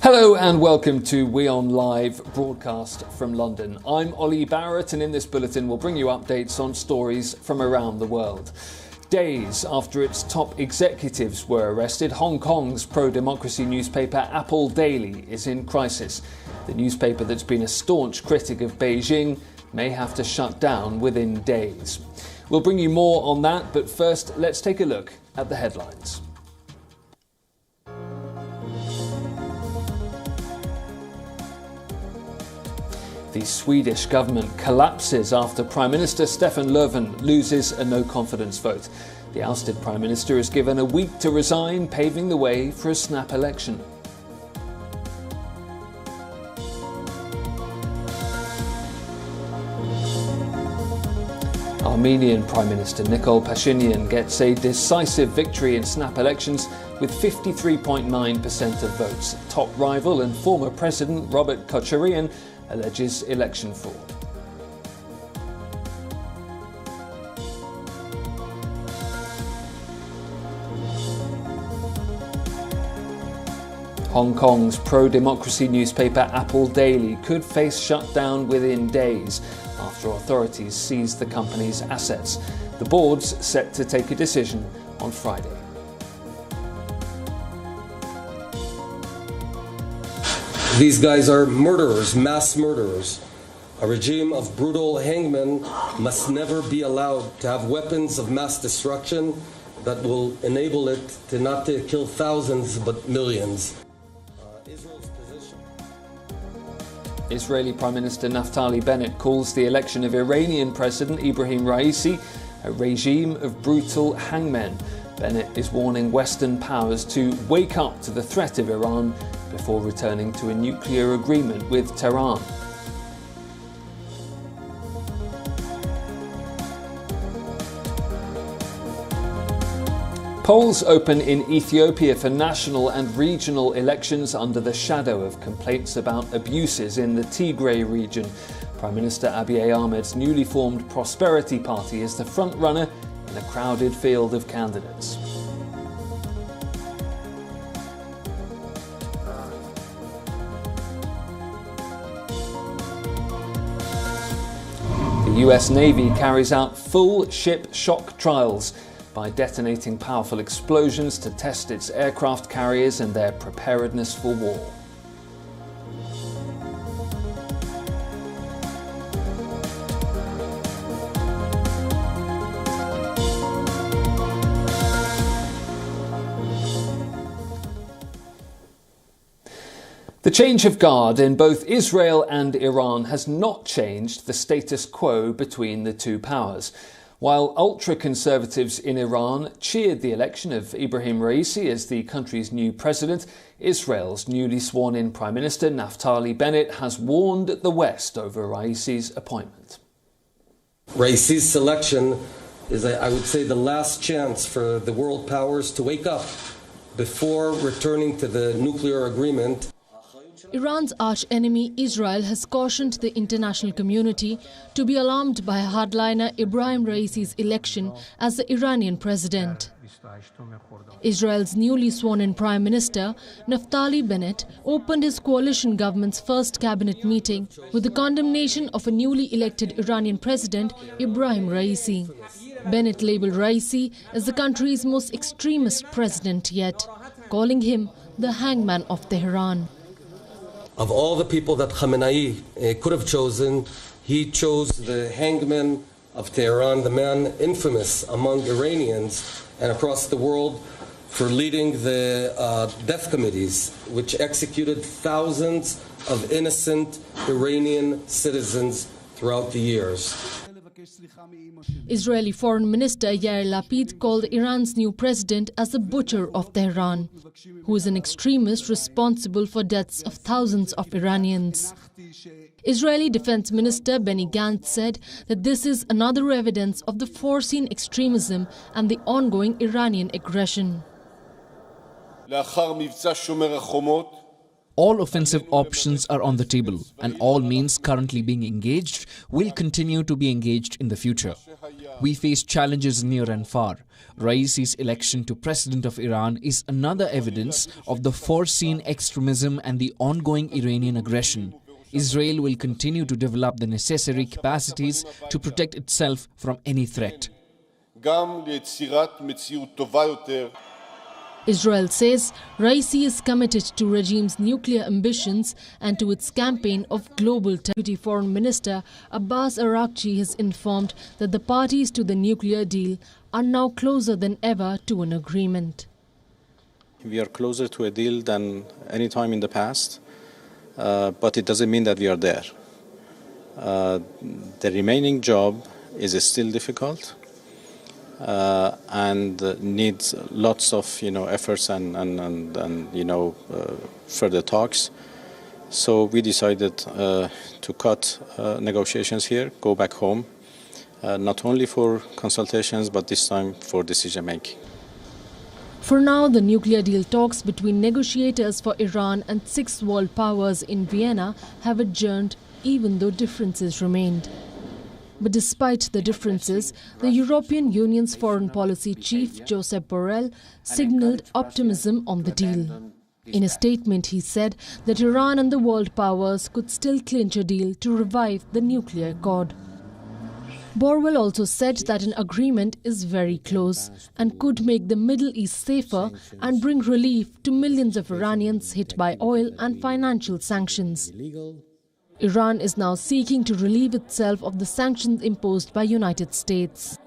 Hello and welcome to WION Live Broadcast from London. I'm Olly Barratt, and in this bulletin we'll bring you updates on stories from around the world. Days after its top executives were arrested, Hong Kong's pro-democracy newspaper Apple Daily is in crisis. The newspaper that's been a staunch critic of Beijing may have to shut down within days. We'll bring you more on that, but first let's take a look at the headlines. The Swedish government collapses after Prime Minister Stefan Löfven loses a no-confidence vote. The ousted Prime Minister is given a week to resign, paving the way for a snap election. Armenian Prime Minister Nikol Pashinyan gets a decisive victory in snap elections with 53.9% of votes. Top rival and former President Robert Kocharian alleges election fraud. Hong Kong's pro-democracy newspaper Apple Daily could face shutdown within days after authorities seized the company's assets. The board's set to take a decision on Friday. These guys are murderers, mass murderers. A regime of brutal hangmen must never be allowed to have weapons of mass destruction that will enable it to not to kill thousands but millions. Israel's position. Israeli Prime Minister Naftali Bennett calls the election of Iranian President Ibrahim Raisi a regime of brutal hangmen. Bennett is warning Western powers to wake up to the threat of Iran before returning to a nuclear agreement with Tehran. Polls open in Ethiopia for national and regional elections under the shadow of complaints about abuses in the Tigray region. Prime Minister Abiy Ahmed's newly formed Prosperity Party is the front-runner in a crowded field of candidates. The US Navy carries out full ship shock trials by detonating powerful explosions to test its aircraft carriers and their preparedness for war. The change of guard in both Israel and Iran has not changed the status quo between the two powers. While ultra-conservatives in Iran cheered the election of Ibrahim Raisi as the country's new president, Israel's newly sworn-in Prime Minister Naftali Bennett has warned the West over Raisi's appointment. Raisi's selection is, I would say, the last chance for the world powers to wake up before returning to the nuclear agreement. Iran's arch-enemy Israel has cautioned the international community to be alarmed by hardliner Ibrahim Raisi's election as the Iranian president. Israel's newly sworn-in Prime Minister, Naftali Bennett, opened his coalition government's first cabinet meeting with the condemnation of a newly elected Iranian president, Ibrahim Raisi. Bennett labeled Raisi as the country's most extremist president yet, calling him the hangman of Tehran. Of all the people that Khamenei could have chosen, he chose the hangman of Tehran, the man infamous among Iranians and across the world for leading the death committees, which executed thousands of innocent Iranian citizens throughout the years. Israeli Foreign Minister Yair Lapid called Iran's new president as the butcher of Tehran, who is an extremist responsible for deaths of thousands of Iranians. Israeli Defense Minister Benny Gantz said that this is another evidence of the foreseen extremism and the ongoing Iranian aggression. All offensive options are on the table, and all means currently being engaged will continue to be engaged in the future. We face challenges near and far. Raisi's election to President of Iran is another evidence of the foreseen extremism and the ongoing Iranian aggression. Israel will continue to develop the necessary capacities to protect itself from any threat. Israel says Raisi is committed to regime's nuclear ambitions and to its campaign of global terror. Deputy Foreign Minister Abbas Araghchi has informed that the parties to the nuclear deal are now closer than ever to an agreement. We are closer to a deal than any time in the past, but it doesn't mean that we are there. The remaining job is still difficult. And needs lots of efforts and further talks. So we decided to cut negotiations here, go back home, not only for consultations but this time for decision making. For now, the nuclear deal talks between negotiators for Iran and 6 world powers in Vienna have adjourned, even though differences remained. But despite the differences, the European Union's foreign policy chief, Josep Borrell, signalled optimism on the deal. In a statement, he said that Iran and the world powers could still clinch a deal to revive the nuclear accord. Borrell also said that an agreement is very close and could make the Middle East safer and bring relief to millions of Iranians hit by oil and financial sanctions. Iran is now seeking to relieve itself of the sanctions imposed by United States.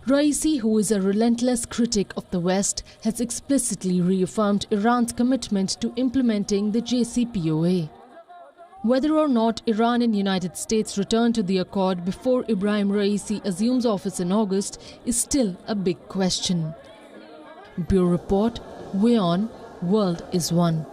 Raisi, who is a relentless critic of the West, has explicitly reaffirmed Iran's commitment to implementing the JCPOA. Whether or not Iran and United States return to the accord before Ibrahim Raisi assumes office in August is still a big question. Bureau Report, WION, World is One.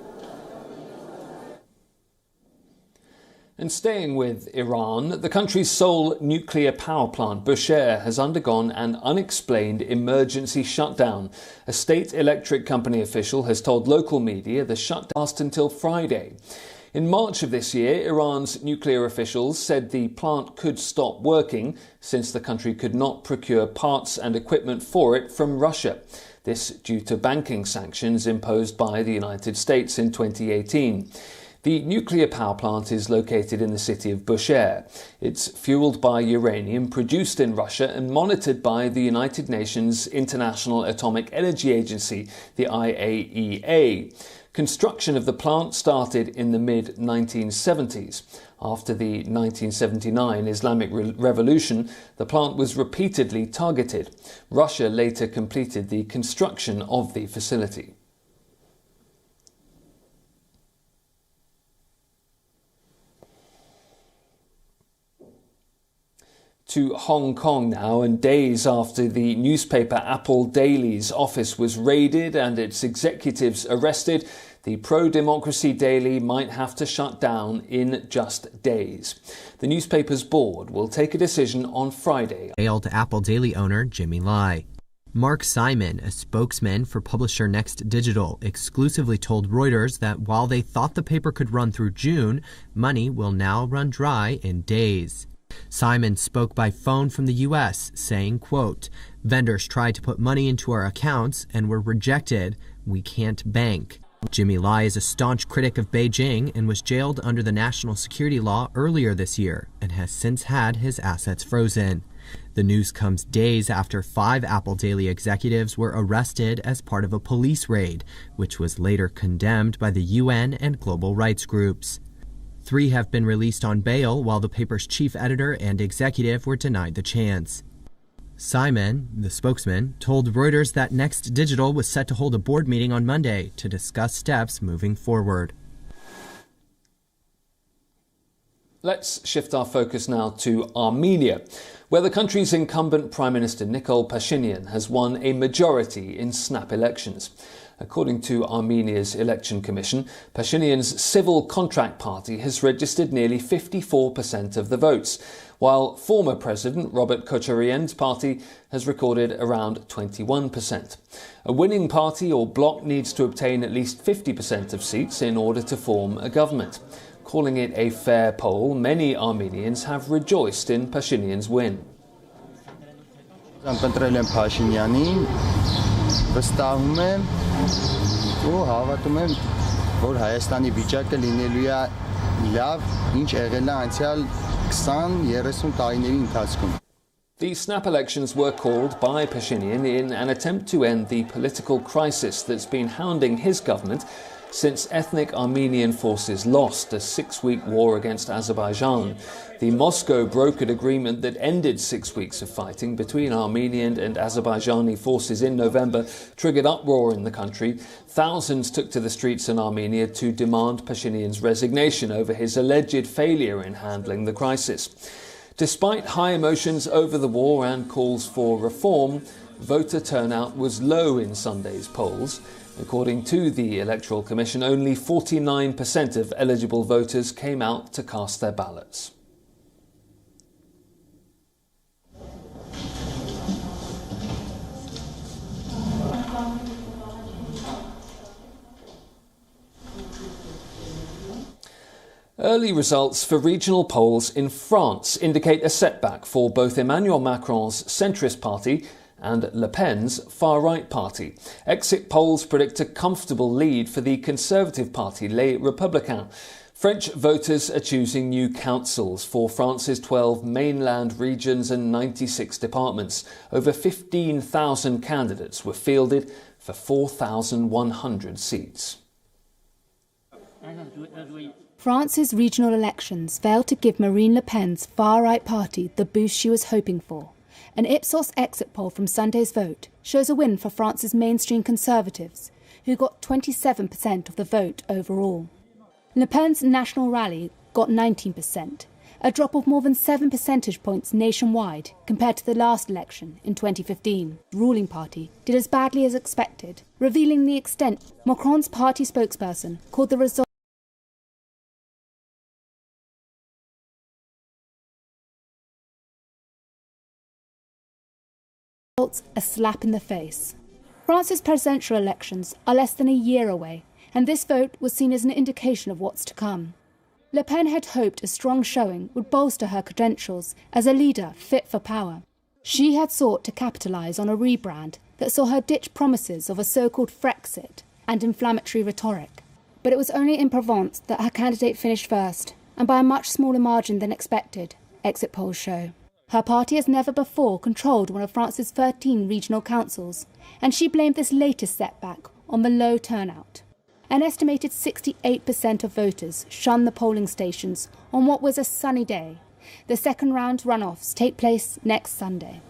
And staying with Iran, the country's sole nuclear power plant, Bushehr, has undergone an unexplained emergency shutdown. A state electric company official has told local media the shutdown lasts until Friday. In March of this year, Iran's nuclear officials said the plant could stop working since the country could not procure parts and equipment for it from Russia. This due to banking sanctions imposed by the United States in 2018. The nuclear power plant is located in the city of Bushehr. It's fueled by uranium produced in Russia and monitored by the United Nations International Atomic Energy Agency, the IAEA. Construction of the plant started in the mid-1970s. After the 1979 Islamic Revolution, the plant was repeatedly targeted. Russia later completed the construction of the facility. To Hong Kong now, and days after the newspaper Apple Daily's office was raided and its executives arrested, the pro-democracy daily might have to shut down in just days. The newspaper's board will take a decision on Friday. Jailed Apple Daily owner Jimmy Lai. Mark Simon, a spokesman for publisher Next Digital, exclusively told Reuters that while they thought the paper could run through June, money will now run dry in days. Simon spoke by phone from the U.S., saying, quote, "Vendors tried to put money into our accounts and were rejected. We can't bank." Jimmy Lai is a staunch critic of Beijing and was jailed under the national security law earlier this year and has since had his assets frozen. The news comes days after 5 Apple Daily executives were arrested as part of a police raid, which was later condemned by the UN and global rights groups. 3 have been released on bail, while the paper's chief editor and executive were denied the chance. Simon, the spokesman, told Reuters that Next Digital was set to hold a board meeting on Monday to discuss steps moving forward. Let's shift our focus now to Armenia, where the country's incumbent Prime Minister Nikol Pashinyan has won a majority in snap elections. According to Armenia's election commission, Pashinyan's civil contract party has registered nearly 54% of the votes, while former President Robert Kocharian's party has recorded around 21%. A winning party or bloc needs to obtain at least 50% of seats in order to form a government. Calling it a fair poll, many Armenians have rejoiced in Pashinyan's win. Որ Հայաստանի վիճակը լինելու է լավ, ինչ եղել է անցյալ 20-30 տարիների ընթացքում. The snap elections were called by Pashinyan in an attempt to end the political crisis that's been hounding his government since ethnic Armenian forces lost a 6-week war against Azerbaijan. The Moscow brokered agreement that ended 6 weeks of fighting between Armenian and Azerbaijani forces in November triggered uproar in the country. Thousands took to the streets in Armenia to demand Pashinyan's resignation over his alleged failure in handling the crisis. Despite high emotions over the war and calls for reform, voter turnout was low in Sunday's polls. According to the Electoral Commission, only 49% of eligible voters came out to cast their ballots. Early results for regional polls in France indicate a setback for both Emmanuel Macron's centrist party and Le Pen's far-right party. Exit polls predict a comfortable lead for the Conservative Party, Les Républicains. French voters are choosing new councils for France's 12 mainland regions and 96 departments. Over 15,000 candidates were fielded for 4,100 seats. France's regional elections failed to give Marine Le Pen's far-right party the boost she was hoping for. An Ipsos exit poll from Sunday's vote shows a win for France's mainstream Conservatives, who got 27% of the vote overall. Le Pen's National Rally got 19%, a drop of more than 7 percentage points nationwide compared to the last election in 2015. The ruling party did as badly as expected, revealing the extent. Macron's party spokesperson called the result a slap in the face. France's presidential elections are less than a year away, and this vote was seen as an indication of what's to come. Le Pen had hoped a strong showing would bolster her credentials as a leader fit for power. She had sought to capitalise on a rebrand that saw her ditch promises of a so-called Frexit and inflammatory rhetoric. But it was only in Provence that her candidate finished first, and by a much smaller margin than expected, exit polls show. Her party has never before controlled one of France's 13 regional councils, and she blamed this latest setback on the low turnout. An estimated 68% of voters shunned the polling stations on what was a sunny day. The second round runoffs take place next Sunday.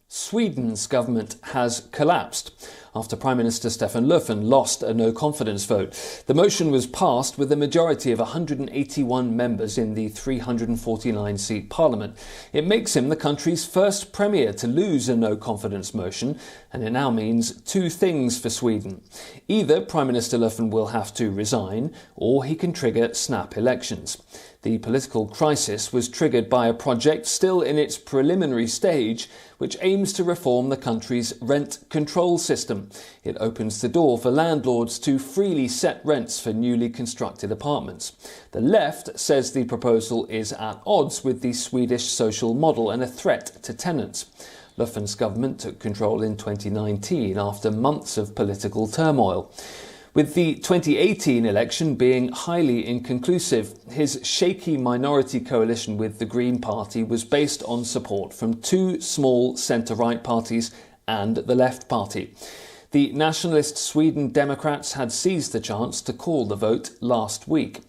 Sweden's government has collapsed after Prime Minister Stefan Löfven lost a no-confidence vote. The motion was passed with a majority of 181 members in the 349-seat parliament. It makes him the country's first premier to lose a no-confidence motion, and it now means two things for Sweden. Either Prime Minister Löfven will have to resign, or he can trigger snap elections. The political crisis was triggered by a project still in its preliminary stage, which aims to reform the country's rent control system. It opens the door for landlords to freely set rents for newly constructed apartments. The left says the proposal is at odds with the Swedish social model and a threat to tenants. Löfven's government took control in 2019 after months of political turmoil. With the 2018 election being highly inconclusive, his shaky minority coalition with the Green Party was based on support from two small centre-right parties and the Left Party. The nationalist Sweden Democrats had seized the chance to call the vote last week.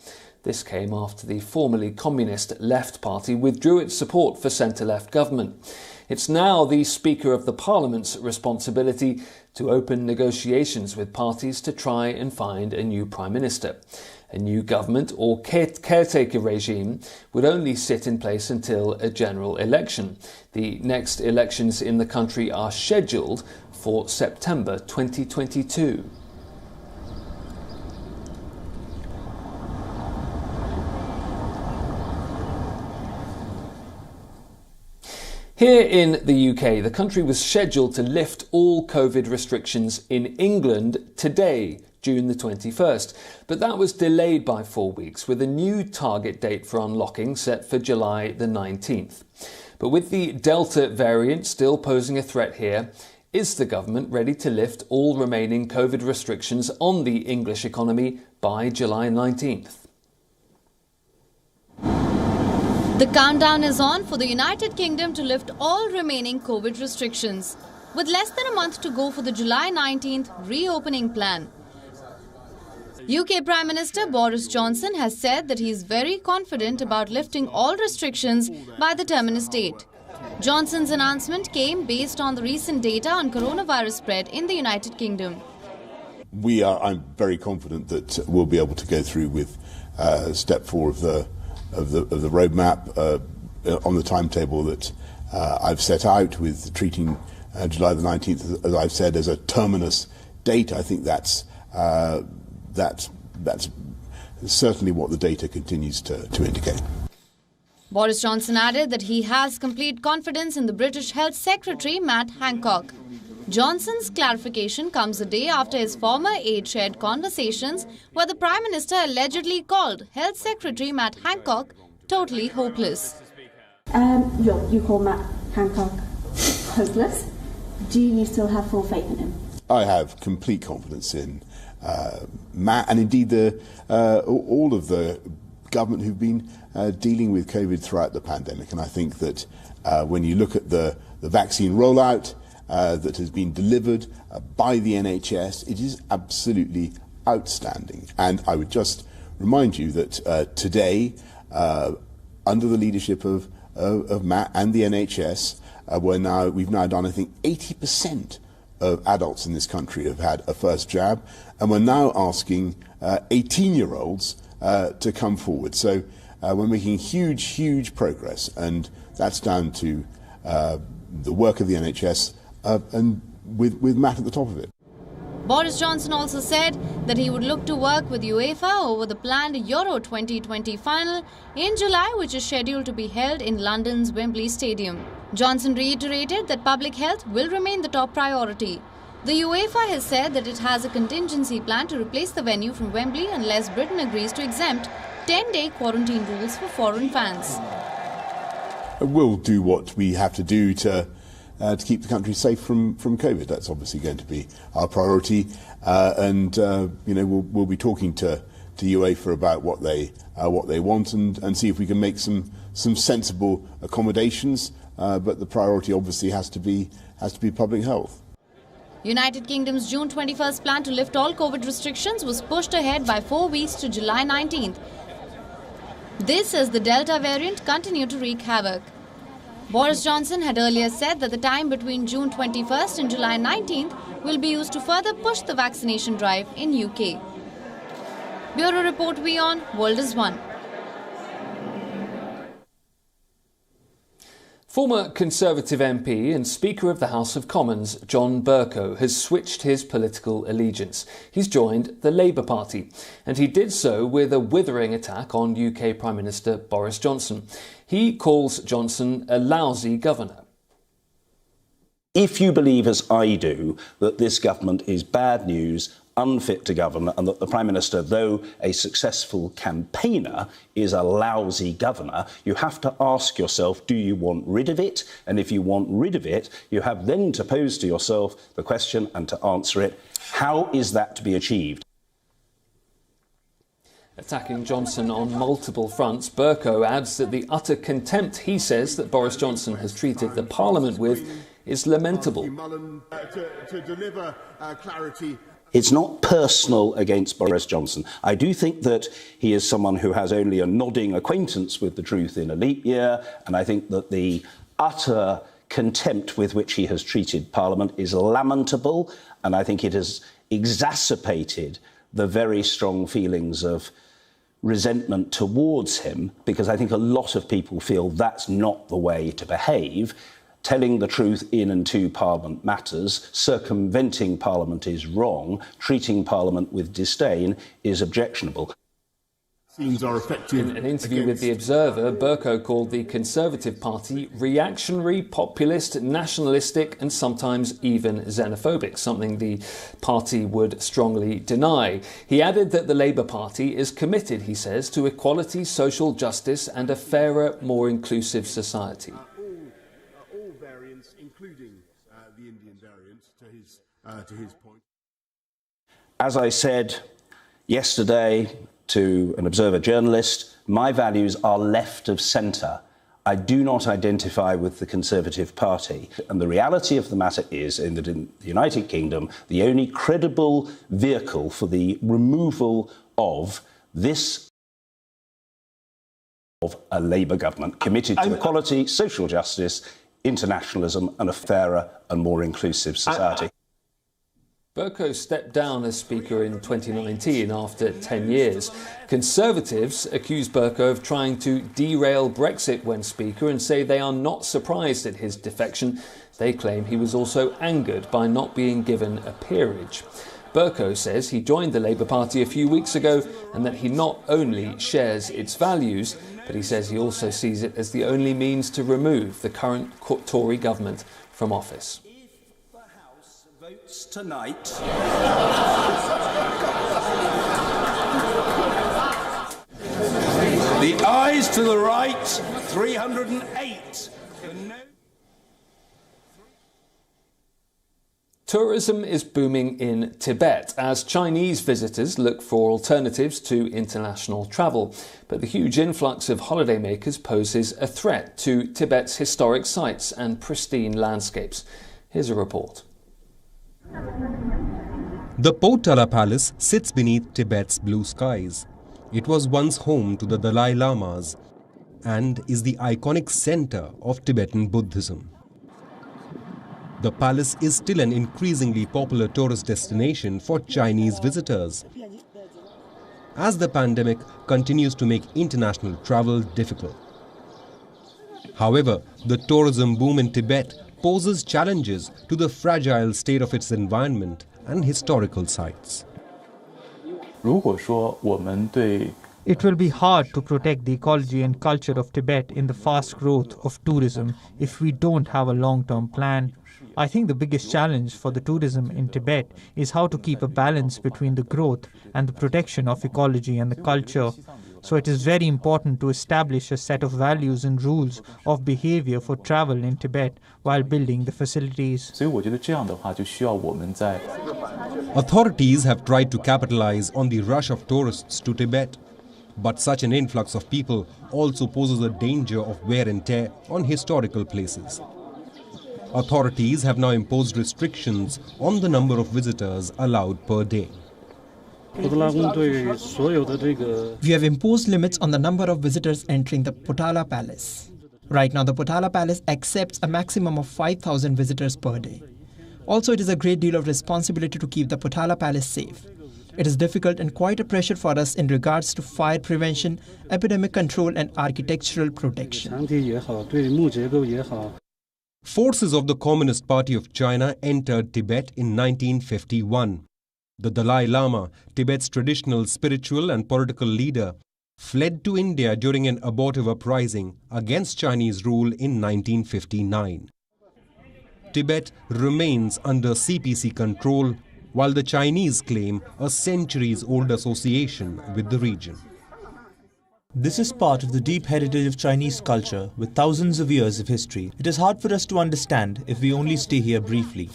This came after the formerly communist Left Party withdrew its support for centre-left government. It's now the Speaker of the Parliament's responsibility to open negotiations with parties to try and find a new Prime Minister. A new government or caretaker regime would only sit in place until a general election. The next elections in the country are scheduled for September 2022. Here in the UK, the country was scheduled to lift all COVID restrictions in England today, June the 21st. But that was delayed by 4 weeks, with a new target date for unlocking set for July the 19th. But with the Delta variant still posing a threat here, is the government ready to lift all remaining COVID restrictions on the English economy by July 19th? The countdown is on for the United Kingdom to lift all remaining COVID restrictions, with less than a month to go for the July 19th reopening plan. UK Prime Minister Boris Johnson has said that he is very confident about lifting all restrictions by the terminus date. Johnson's announcement came based on the recent data on coronavirus spread in the United Kingdom. I'm very confident that we'll be able to go through with step 4 of the roadmap on the timetable that I've set out, with treating July the 19th, as I've said, as a terminus date. I think that's certainly what the data continues to indicate. Boris Johnson added that he has complete confidence in the British Health Secretary Matt Hancock. Johnson's clarification comes a day after his former aide shared conversations where the Prime Minister allegedly called Health Secretary Matt Hancock totally hopeless. You call Matt Hancock hopeless. Do you still have full faith in him? I have complete confidence in Matt, and indeed all of the government who've been dealing with COVID throughout the pandemic. And I think that when you look at the vaccine rollout that has been delivered by the NHS, it is absolutely outstanding. And I would just remind you that today, under the leadership of Matt and the NHS, we've now done, I think, 80% of adults in this country have had a first jab, and we're now asking 18-year-olds to come forward. So we're making huge progress, and that's down to the work of the NHS and with Matt at the top of it. Boris Johnson also said that he would look to work with UEFA over the planned Euro 2020 final in July, which is scheduled to be held in London's Wembley Stadium. Johnson reiterated that public health will remain the top priority. The UEFA has said that it has a contingency plan to replace the venue from Wembley unless Britain agrees to exempt 10-day quarantine rules for foreign fans. We'll do what we have to do to keep the country safe from COVID. That's obviously going to be our priority, and we'll be talking to UEFA about what they want and see if we can make some sensible accommodations. But the priority obviously has to be public health. United Kingdom's June 21st plan to lift all COVID restrictions was pushed ahead by 4 weeks to July 19th. This as the Delta variant continued to wreak havoc. Boris Johnson had earlier said that the time between June 21st and July 19th will be used to further push the vaccination drive in UK. Bureau Report WION, World is One. Former Conservative MP and Speaker of the House of Commons, John Bercow, has switched his political allegiance. He's joined the Labour Party, and he did so with a withering attack on UK Prime Minister Boris Johnson. He calls Johnson a lousy governor. If you believe, as I do, that this government is bad news, unfit to govern, and that the Prime Minister, though a successful campaigner, is a lousy governor, you have to ask yourself, do you want rid of it? And if you want rid of it, you have then to pose to yourself the question and to answer it, how is that to be achieved? Attacking Johnson on multiple fronts, Bercow adds that the utter contempt he says that Boris Johnson has treated the Parliament with is lamentable. To deliver clarity. It's not personal against Boris Johnson. I do think that he is someone who has only a nodding acquaintance with the truth in a leap year, and I think that the utter contempt with which he has treated Parliament is lamentable, and I think it has exacerbated the very strong feelings of resentment towards him, because I think a lot of people feel that's not the way to behave. Telling the truth in and to Parliament matters, circumventing Parliament is wrong, treating Parliament with disdain is objectionable. In an interview with The Observer, Bercow called the Conservative Party reactionary, populist, nationalistic and sometimes even xenophobic, something the party would strongly deny. He added that the Labour Party is committed, he says, to equality, social justice and a fairer, more inclusive society. All variants, including the Indian variant, to his point. As I said yesterday to an Observer journalist, my values are left of centre. I do not identify with the Conservative Party. And the reality of the matter is that in the United Kingdom, the only credible vehicle for the removal of this of a Labour government committed to equality, social justice, internationalism and a fairer and more inclusive society. Bercow stepped down as Speaker in 2019 after 10 years. Conservatives accuse Bercow of trying to derail Brexit when Speaker and say they are not surprised at his defection. They claim he was also angered by not being given a peerage. Bercow says he joined the Labour Party a few weeks ago and that he not only shares its values, but he says he also sees it as the only means to remove the current Tory government from office. Votes tonight. The ayes to the right, 308. Tourism is booming in Tibet as Chinese visitors look for alternatives to international travel. But the huge influx of holidaymakers poses a threat to Tibet's historic sites and pristine landscapes. Here's a report. The Potala Palace sits beneath Tibet's blue skies. It was once home to the Dalai Lamas and is the iconic center of Tibetan Buddhism. The palace is still an increasingly popular tourist destination for Chinese visitors, as the pandemic continues to make international travel difficult. However, the tourism boom in Tibet poses challenges to the fragile state of its environment and historical sites. It will be hard to protect the ecology and culture of Tibet in the fast growth of tourism if we don't have a long-term plan. I think the biggest challenge for the tourism in Tibet is how to keep a balance between the growth and the protection of ecology and the culture. So it is very important to establish a set of values and rules of behavior for travel in Tibet while building the facilities. Authorities have tried to capitalize on the rush of tourists to Tibet, but such an influx of people also poses a danger of wear and tear on historical places. Authorities have now imposed restrictions on the number of visitors allowed per day. We have imposed limits on the number of visitors entering the Potala Palace. Right now, the Potala Palace accepts a maximum of 5,000 visitors per day. Also, it is a great deal of responsibility to keep the Potala Palace safe. It is difficult and quite a pressure for us in regards to fire prevention, epidemic control and architectural protection. Forces of the Communist Party of China entered Tibet in 1951. The Dalai Lama, Tibet's traditional spiritual and political leader, fled to India during an abortive uprising against Chinese rule in 1959. Tibet remains under CPC control, while the Chinese claim a centuries-old association with the region. This is part of the deep heritage of Chinese culture with thousands of years of history. It is hard for us to understand if we only stay here briefly.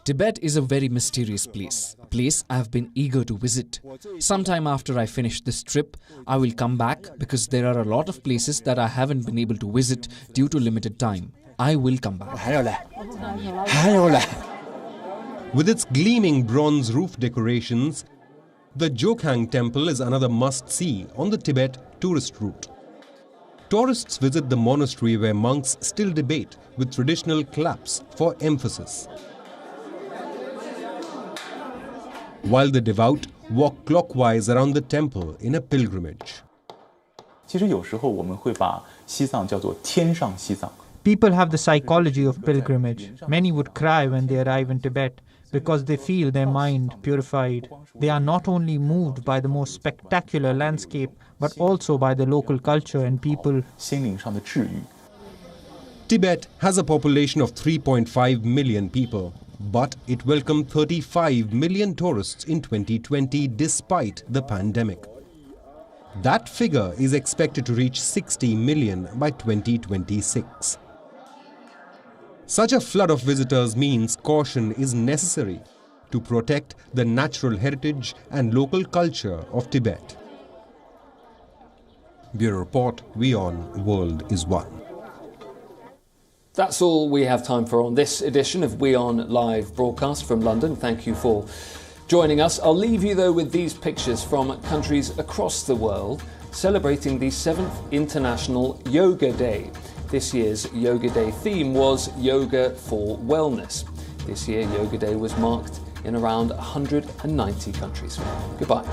Tibet is a very mysterious place, a place I have been eager to visit. Sometime after I finish this trip, I will come back because there are a lot of places that I haven't been able to visit due to limited time. I will come back. With its gleaming bronze roof decorations, the Jokhang Temple is another must-see on the Tibet tourist route. Tourists visit the monastery where monks still debate with traditional claps for emphasis, while the devout walk clockwise around the temple in a pilgrimage. People have the psychology of pilgrimage. Many would cry when they arrive in Tibet. because they feel their mind purified. They are not only moved by the most spectacular landscape, but also by the local culture and people. Tibet has a population of 3.5 million people, but it welcomed 35 million tourists in 2020 despite the pandemic. That figure is expected to reach 60 million by 2026. Such a flood of visitors means caution is necessary to protect the natural heritage and local culture of Tibet. Bureau Report, WION World is One. That's all we have time for on this edition of WION Live Broadcast from London. Thank you for joining us. I'll leave you though with these pictures from countries across the world celebrating the 7th International Yoga Day. This year's Yoga Day theme was Yoga for Wellness. This year, Yoga Day was marked in around 190 countries. Goodbye.